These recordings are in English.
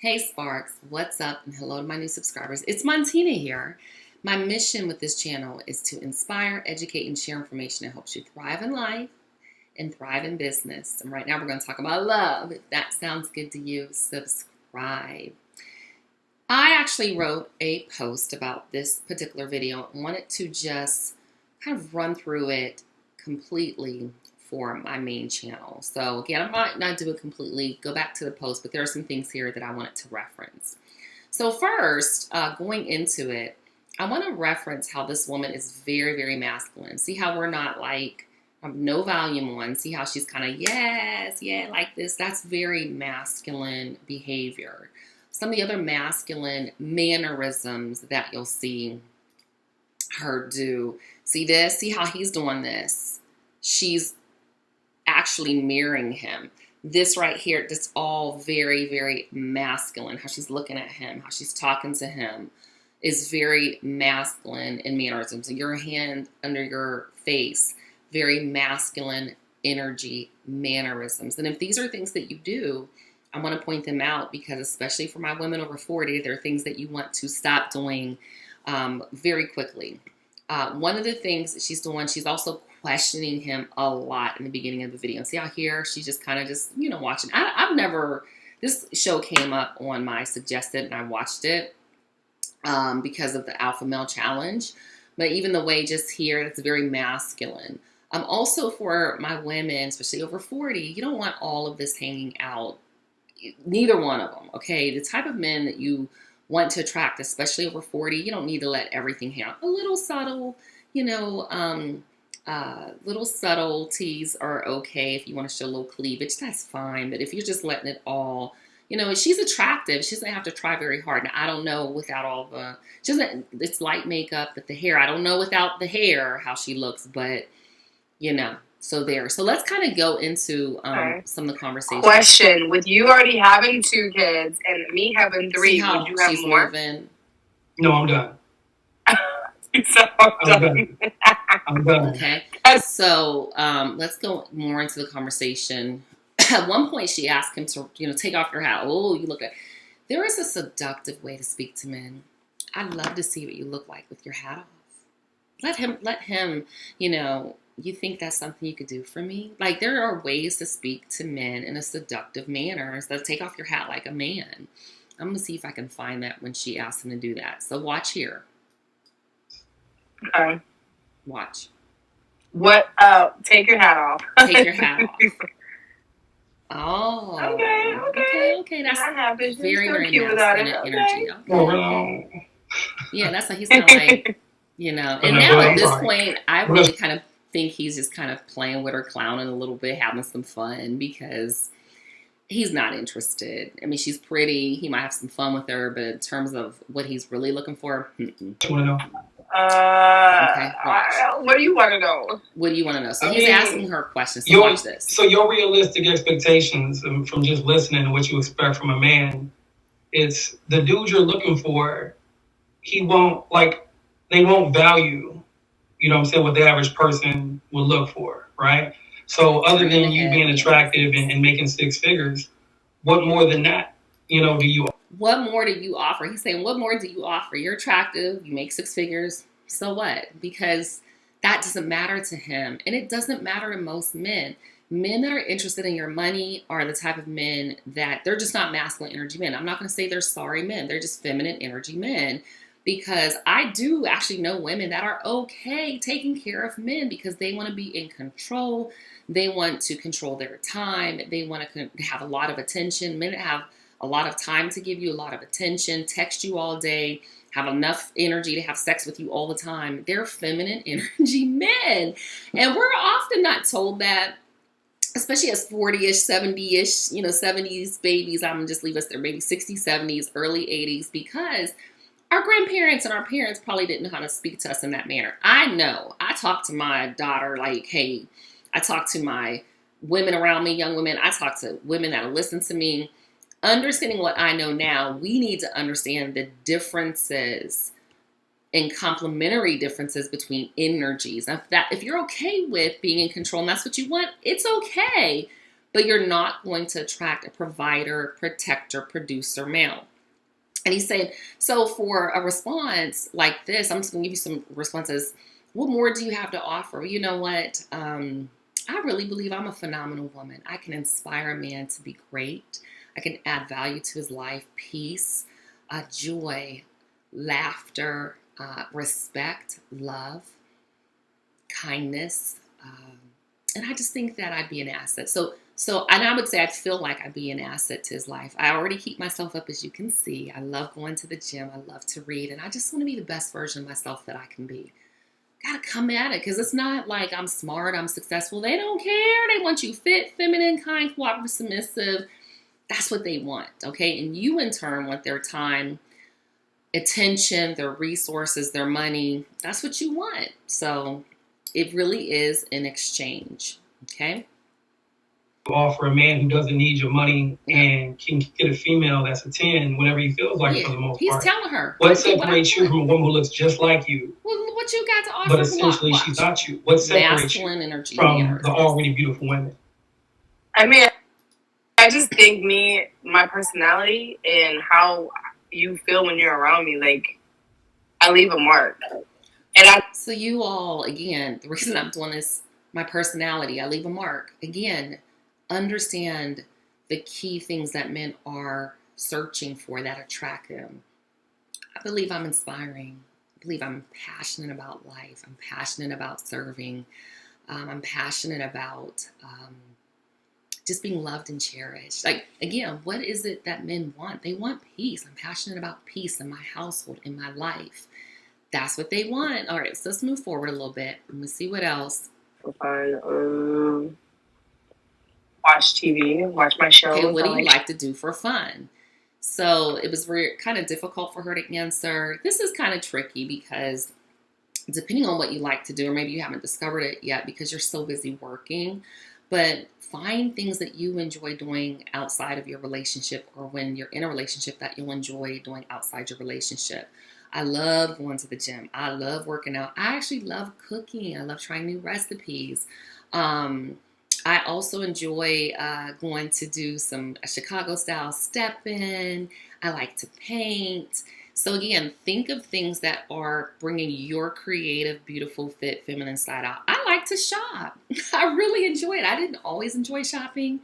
Hey Sparks, what's up? And hello to my new subscribers. It's Montina here. My mission with this channel is to inspire, educate, and share information that helps you thrive in life and thrive in business. And right now we're going to talk about love. If that sounds good to you, subscribe. I actually wrote a post about this particular video and wanted to just kind of run through it completely for my main channel. So again, I might not do it completely, go back to the post, but there are some things here that I wanted to reference. So first, going into it, I want to reference how this woman is very, very masculine. See how we're not like, no volume on. See how she's kind of, yes, yeah, like this. That's very masculine behavior. Some of the other masculine mannerisms that you'll see her do. See this? See how he's doing this? She's actually mirroring him. This right here, that's all very, very masculine. How she's looking at him, how she's talking to him is very masculine in mannerisms. Your hand under your face, very masculine energy mannerisms. And if these are things that you do, I want to point them out because especially for my women over 40, there are things that you want to stop doing very quickly. One of the things that she's doing, she's also questioning him a lot in the beginning of the video. And see how here she's just kind of just, watching. I've never, this show came up on my suggested and I watched it because of the Alpha Male Challenge. But even the way just here, it's very masculine. Also for my women, especially over 40, you don't want all of this hanging out. Neither one of them, okay? The type of men that you want to attract, especially over 40, you don't need to let everything hang out. A little subtle, little subtleties are okay if you want to show a little cleavage, that's fine. But if you're just letting it all, she's attractive. She doesn't have to try very hard. Now, I don't know without all the, it's light makeup, but the hair, I don't know without the hair how she looks, but, so there. So let's kind of go into some of the conversation. Question, with you already having 2 kids and me having 3, would you have more? Moving? No, I'm done. So I'm done. I'm done. Okay. So let's go more into the conversation. At one point, she asked him to, take off your hat. Oh, you look at. There is a seductive way to speak to men. I'd love to see what you look like with your hat off. Let him, you think that's something you could do for me? Like, there are ways to speak to men in a seductive manner. So take off your hat like a man. I'm going to see if I can find that when she asked him to do that. So watch here. Okay. Watch. What? Take your hat off. Take your hat off. Oh. Okay. That's very, very masculine energy. Okay. Yeah, that's like he's kind of like, And now at this point, I really kind of think he's just kind of playing with her, clowning a little bit, having some fun because he's not interested. I mean, she's pretty. He might have some fun with her, but in terms of what he's really looking for, Okay, what do you want to know? What do you want to know? So he's asking her questions. So watch this. So your realistic expectations from just listening to what you expect from a man, it's the dude you're looking for. He won't they won't value, what I'm saying, what the average person would look for, right? So other than you being attractive and making 6 figures, what more than that, do you? What more do you offer? He's saying, what more do you offer? You're attractive. You make 6 figures. So what? Because that doesn't matter to him. And it doesn't matter to most men. Men that are interested in your money are the type of men that they're just not masculine energy men. I'm not going to say they're sorry men. They're just feminine energy men. Because I do actually know women that are okay taking care of men because they want to be in control. They want to control their time. They want to have a lot of attention. Men that have a lot of time to give you a lot of attention, text you all day, have enough energy to have sex with you all the time. They're feminine energy men. And we're often not told that, especially as 40-ish, 70-ish, 70s babies. I'm going to just leave us there, maybe 60s, 70s, early 80s, because our grandparents and our parents probably didn't know how to speak to us in that manner. I know. I talk to my daughter like, hey, I talk to my women around me, young women. I talk to women that'll listen to me. Understanding what I know now, we need to understand the differences and complementary differences between energies. Now, if you're okay with being in control and that's what you want, it's okay. but you're not going to attract a provider, protector, producer male. And he said, so for a response like this, I'm just going to give you some responses. What more do you have to offer? Well, you know what? I really believe I'm a phenomenal woman. I can inspire a man to be great. I can add value to his life, peace, joy, laughter, respect, love, kindness. And I just think that I'd be an asset. And I would say I feel like I'd be an asset to his life. I already keep myself up, as you can see. I love going to the gym. I love to read. And I just want to be the best version of myself that I can be. Got to come at it, because it's not like I'm smart, I'm successful. They don't care. They want you fit, feminine, kind, cooperative, submissive. That's what they want, okay? And you, in turn, want their time, attention, their resources, their money. That's what you want. So it really is an exchange, okay? Offer a man who doesn't need your money and can get a female that's a 10 whenever he feels like it, for the most part. He's telling her. What separates you from a woman who looks just like you? Well, what you got to offer? But essentially, she's not you. What separates you energy from the already beautiful women? I mean, I just think my personality and how you feel when you're around me, like, I leave a mark. So you all, again, the reason I'm doing this, my personality, I leave a mark. Again, understand the key things that men are searching for that attract them. I believe I'm inspiring. I believe I'm passionate about life. I'm passionate about serving. I'm passionate about just being loved and cherished. Like, again, what is it that men want? They want peace. I'm passionate about peace in my household, in my life. That's what they want. All right, so let's move forward a little bit. Let me see what else. Fun. Watch TV, watch my shows. Okay, what do you like to do for fun? So it was kind of difficult for her to answer. This is kind of tricky because depending on what you like to do, or maybe you haven't discovered it yet because you're so busy working, but find things that you enjoy doing outside of your relationship, or when you're in a relationship that you'll enjoy doing outside your relationship. I love going to the gym. I love working out. I actually love cooking. I love trying new recipes. I also enjoy going to do some Chicago-style step-in. I like to paint. So again, think of things that are bringing your creative, beautiful, fit, feminine side out. I like to shop. I really enjoy it. I didn't always enjoy shopping,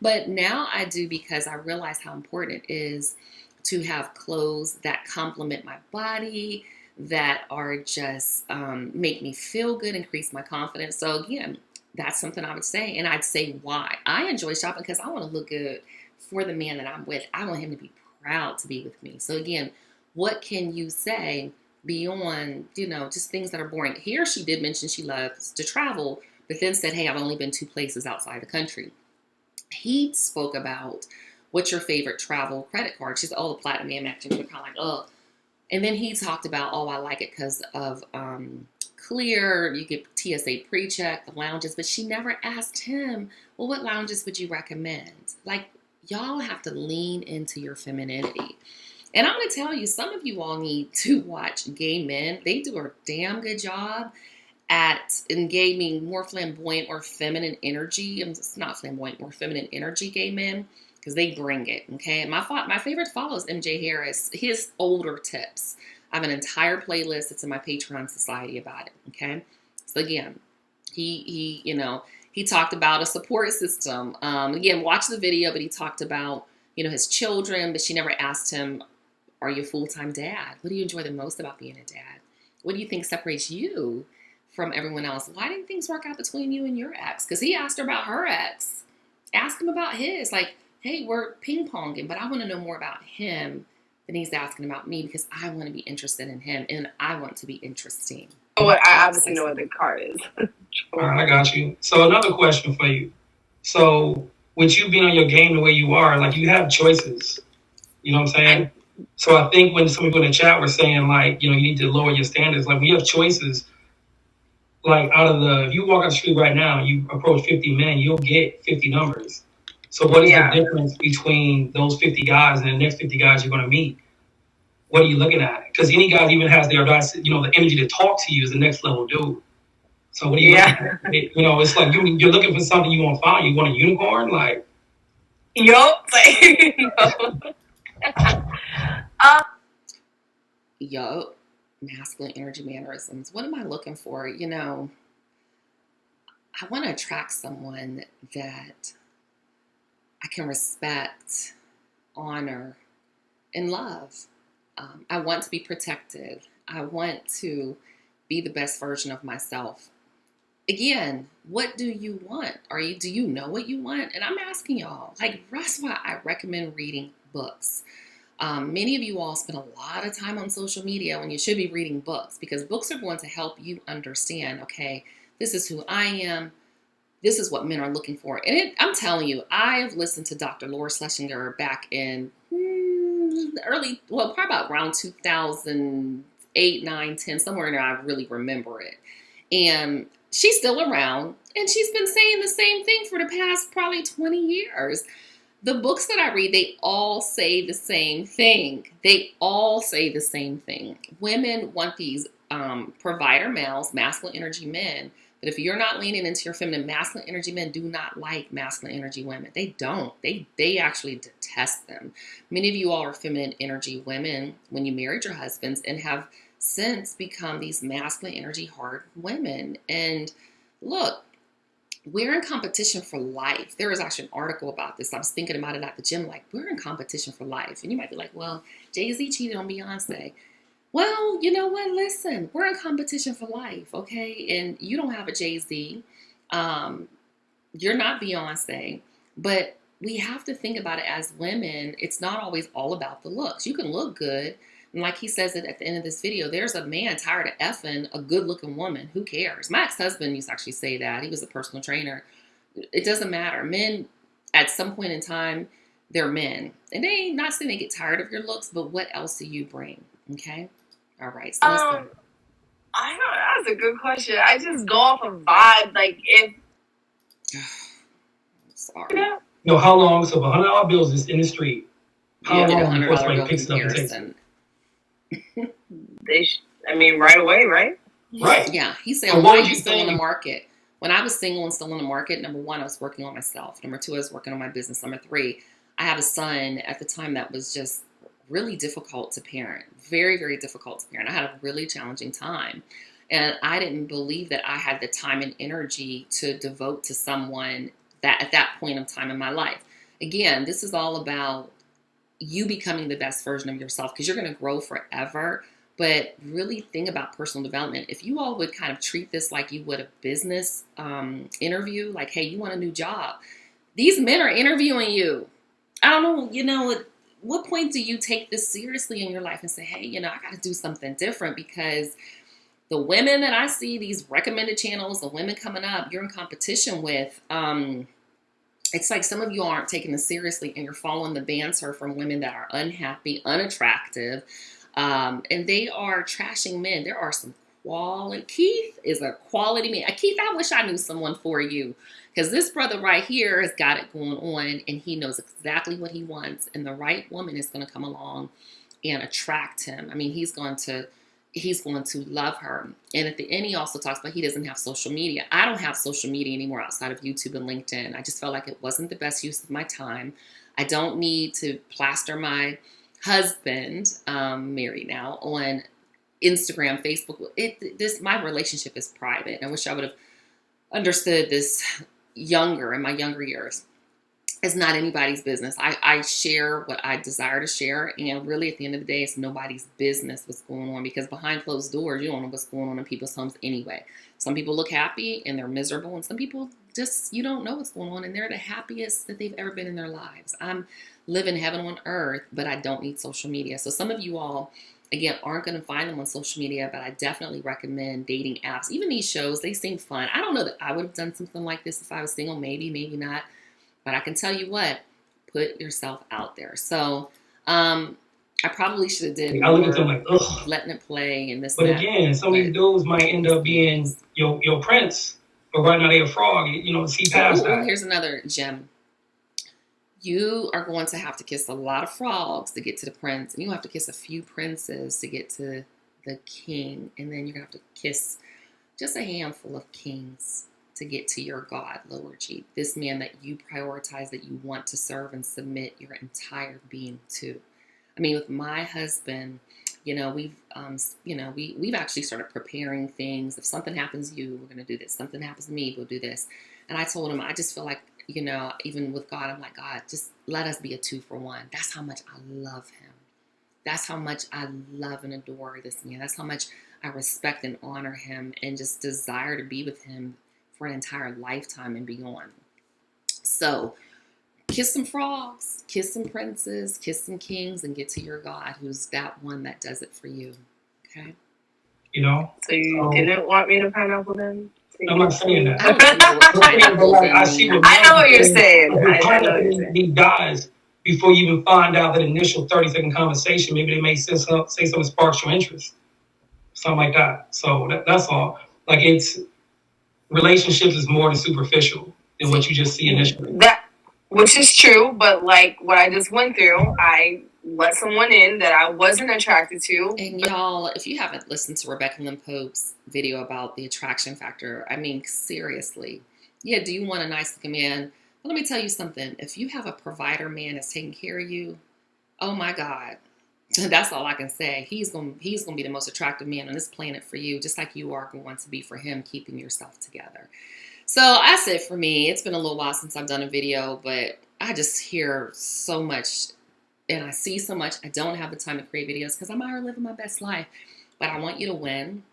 but now I do, because I realize how important it is to have clothes that complement my body, that are just make me feel good, increase my confidence. So again, that's something I would say. And I'd say why. I enjoy shopping because I want to look good for the man that I'm with. I want him to be proud to be with me. So again, what can you say beyond, just things that are boring? Here she did mention she loves to travel, but then said, hey, I've only been 2 places outside the country. He spoke about, what's your favorite travel credit card? She said, oh, the Platinum Amex. And we're kind of like, oh. And then he talked about, oh, I like it because of Clear. You get TSA pre-check, the lounges. But she never asked him, well, what lounges would you recommend? Like, y'all have to lean into your femininity. And I'm going to tell you, some of you all need to watch gay men. They do a damn good job at engaging more flamboyant or feminine energy. It's not flamboyant, more feminine energy gay men, because they bring it, okay? And my favorite follow is MJ Harris. His older tips. I have an entire playlist. It's in my Patreon society about it, okay? So again, he talked about a support system. Again, watch the video, but he talked about, his children, but she never asked him, are you a full-time dad? What do you enjoy the most about being a dad? What do you think separates you from everyone else? Why didn't things work out between you and your ex? Because he asked her about her ex. Ask him about his. Like, hey, we're ping-ponging, but I want to know more about him than he's asking about me, because I want to be interested in him and I want to be interesting. Oh, I obviously know what the car is. All right, I got you. So another question for you. So with you being on your game the way you are, like, you have choices. You know what I'm saying? So I think when some people in the chat were saying, like, you need to lower your standards, like, we have choices. Like, if you walk out the street right now and you approach 50 men, you'll get 50 numbers. So what is the difference between those 50 guys and the next 50 guys you're going to meet? What are you looking at? Because any guy even has the energy to talk to you is the next level dude. So what do you? Yeah. You know, it's like you're looking for something you won't find. You want a unicorn, like. Yup. Like, no. Yup. Masculine energy mannerisms. What am I looking for? You know, I want to attract someone that I can respect, honor, and love. I want to be protected. I want to be the best version of myself. Again, what do you want? Do you know what you want? And I'm asking y'all, like, that's why I recommend reading books. Many of you all spend a lot of time on social media when you should be reading books, because books are going to help you understand, okay, this is who I am. This is what men are looking for. And I'm telling you, I have listened to Dr. Laura Schlesinger back in probably about around 2008, 9, 10, somewhere in there. I really remember it. And she's still around, and she's been saying the same thing for the past probably 20 years. The books that I read, they all say the same thing. They all say the same thing. Women want these provider males, masculine energy men. But if you're not leaning into your feminine, masculine energy men do not like masculine energy women. They don't. They actually detest them. Many of you all are feminine energy women when you married your husbands and have since become these masculine energy hard women. And look, we're in competition for life. There was actually an article about this. I was thinking about it at the gym, like, we're in competition for life. And you might be like, well, Jay-Z cheated on Beyonce. Well, you know what? Listen, we're in competition for life, okay? And you don't have a Jay-Z. You're not Beyonce. But we have to think about it as women. It's not always all about the looks. You can look good. And like he says it at the end of this video, there's a man tired of effing a good-looking woman. Who cares? My ex-husband used to actually say that. He was a personal trainer. It doesn't matter. Men, at some point in time, they're men. And they ain't not saying they get tired of your looks, but what else do you bring? Okay? All right. So I don't. That's a good question. I just go off of vibe. Like, if. Sorry. You know, how long? So $100 bills is in the street. How yeah, long before $100 like picks it up and takes it? I mean, right away, right? Right. Yeah. He said, So why are you still in the market? When I was single and still in the market, number one, I was working on myself. Number two, I was working on my business. Number three, I had a son at the time that was just really difficult to parent. Very, very difficult to parent. I had a really challenging time. And I didn't believe that I had the time and energy to devote to someone that at that point of time in my life. Again, this is all about you becoming the best version of yourself, because you're going to grow forever. But really think about personal development. If you all would kind of treat this like you would a business interview, like, hey, you want a new job. These men are interviewing you. I don't know, at what point do you take this seriously in your life and say, hey, I got to do something different, because the women that I see, these recommended channels, the women coming up, you're in competition with, it's like some of you aren't taking this seriously, and you're following the banter from women that are unhappy, unattractive, and they are trashing men. There are some quality. Keith is a quality man. Keith, I wish I knew someone for you, because this brother right here has got it going on, and he knows exactly what he wants, and the right woman is going to come along and attract him. I mean, he's going to love her. And at the end, he also talks about he doesn't have social media. I don't have social media anymore outside of YouTube and LinkedIn. I just felt like it wasn't the best use of my time. I don't need to plaster my husband, married now, on Instagram, Facebook. My relationship is private. I wish I would have understood this in my younger years. It's not anybody's business. I share what I desire to share, and really at the end of the day, it's nobody's business what's going on, because behind closed doors, you don't know what's going on in people's homes anyway. Some people look happy and they're miserable, and some people just, you don't know what's going on, and they're the happiest that they've ever been in their lives. I'm living heaven on earth, but I don't need social media. So some of you all, again, aren't going to find them on social media, but I definitely recommend dating apps. Even these shows, they seem fun. I don't know that I would have done something like this if I was single. Maybe, maybe not. But I can tell you what, put yourself out there. So I probably should have did I look at them like, ugh. Letting it play and this. But again, some of these dudes might end up being your prince, but right now they're a frog. See past that. Here's another gem. You are going to have to kiss a lot of frogs to get to the prince, and you have to kiss a few princes to get to the king, and then you're gonna have to kiss just a handful of kings to get to your God, lower G. This man that you prioritize, that you want to serve and submit your entire being to. I mean, with my husband, we've actually started preparing things. If something happens to you, we're going to do this. Something happens to me, we'll do this. And I told him, I just feel like, even with God, I'm like, God, just let us be a 2-for-1. That's how much I love him. That's how much I love and adore this man. That's how much I respect and honor him and just desire to be with him for an entire lifetime and beyond. So kiss some frogs, kiss some princes, kiss some kings, and get to your God, who's that one that does it for you. Okay? So you didn't want me to pineapple then? I'm not saying that. I don't know what pineapple I see what I know what you're saying. I know what you're saying. These guys, before you even find out that initial 30-second conversation, maybe they may say something that sparks your interest. Something like that. So that's all. Like, it's relationships is more than superficial than what you just see initially. Which is true, but like what I just went through, I let someone in that I wasn't attracted to. And y'all, if you haven't listened to Rebecca Lynn Pope's video about the attraction factor, I mean, seriously, yeah, do you want a nice looking man? Well, let me tell you something. If you have a provider man that's taking care of you, oh my God, that's all I can say. He's gonna be the most attractive man on this planet for you, just like you are going to be for him, keeping yourself together. So that's it for me. It's been a little while since I've done a video, but I just hear so much and I see so much. I don't have the time to create videos because I'm out here living my best life. But I want you to win.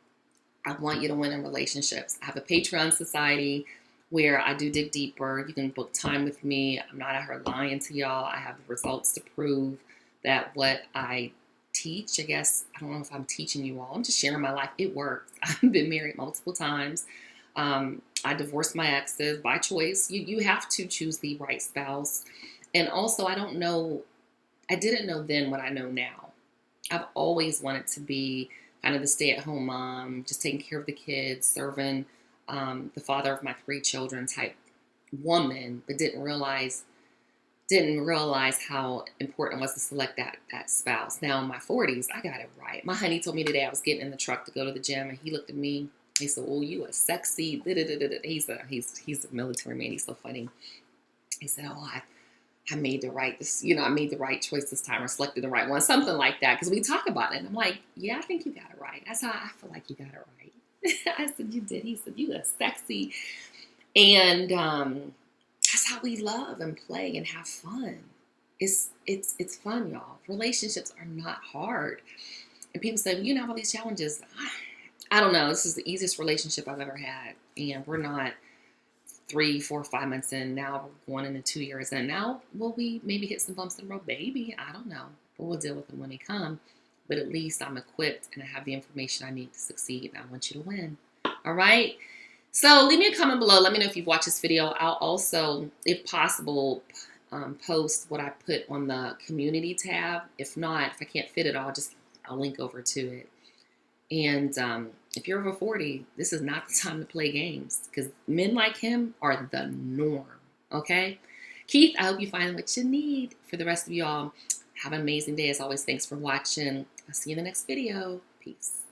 I want you to win in relationships. I have a Patreon society where I do dig deeper. You can book time with me. I'm not out here lying to y'all. I have the results to prove that what I teach, I guess, I don't know if I'm teaching you all. I'm just sharing my life. It works. I've been married multiple times. I divorced my exes by choice. You have to choose the right spouse. And also, I didn't know then what I know now. I've always wanted to be kind of the stay-at-home mom, just taking care of the kids, serving the father of my 3 children type woman, but didn't realize how important it was to select that spouse. Now in my 40s, I got it right. My honey told me today I was getting in the truck to go to the gym, and he looked at me. He said, "Oh, you a sexy." He's a military man. He's so funny. He said, "Oh, I made the right, I made the right choice this time, or selected the right one," something like that. Because we talk about it, and I'm like, "Yeah, I think you got it right. That's how I feel like you got it right." I said, "You did." He said, "You are sexy," and that's how we love and play and have fun. It's fun, y'all. Relationships are not hard. And people say, "Well, you know, all these challenges." I don't know. This is the easiest relationship I've ever had, and we're not 3, 4, 5 months in. Now we're going into 2 years in. Now will we maybe hit some bumps in the road? Maybe. I don't know. But we'll deal with them when they come. But at least I'm equipped and I have the information I need to succeed. And I want you to win. All right? So leave me a comment below. Let me know if you've watched this video. I'll also, if possible, post what I put on the community tab. If not, if I can't fit it all, I'll link over to it. And if you're over 40, this is not the time to play games, because men like him are the norm, okay? Keith, I hope you find what you need. For the rest of y'all, have an amazing day. As always, thanks for watching. I'll see you in the next video. Peace.